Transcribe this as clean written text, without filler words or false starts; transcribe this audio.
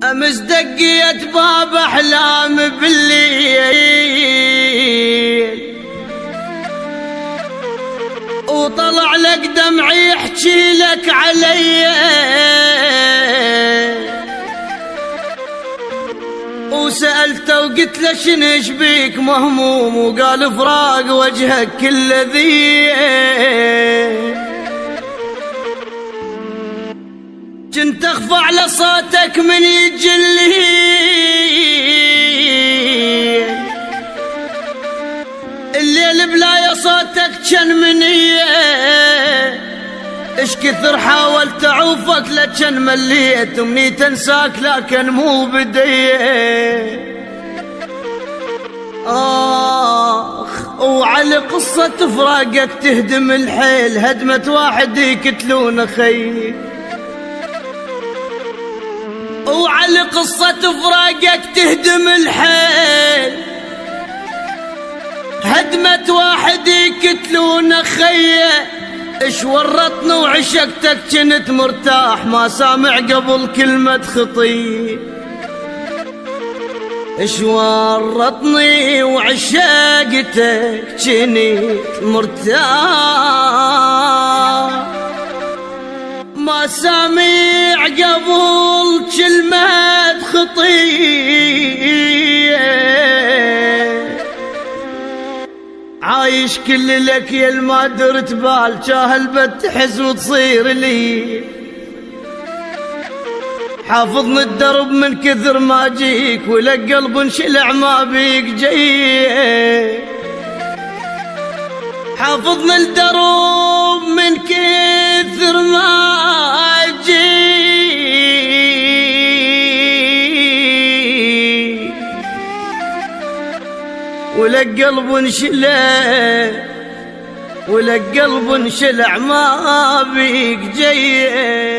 أمس دقيت باب أحلام بالليل وطلع لك دمعي يحكي لك علي، وسألته وقلت له شنش بيك مهموم، وقال فراق وجهك كل ذي. كنت اخفى على صوتك من يجلي الليل بلا صوتك كان منيه، اش كثر حاولت اعوفك لكن مليت، مني تنساك لكن مو بديه. وعلى قصة فراقك تهدم الحيل، هدمة واحد يقتلون خي. وعلى قصة فراقك تهدم الحيل، هدمة واحد يقتلون خيه. اش ورطني وعشقتك كنت مرتاح، ما سامع قبل كلمة خطي. اش ورطني وعشقتك كنت مرتاح، ما سامع قبل كلمة خطية. عايش كل لك يا ما درت بال، جاهل بتحز وتصير لي. حافظني الدرب من كثر ما جيك، ولك قلب انشلع ما بيك جاي. حافظني الدرب من كثر ما جيك، ولك قلب انشلع، ولك قلب انشلع ما بيك جاي.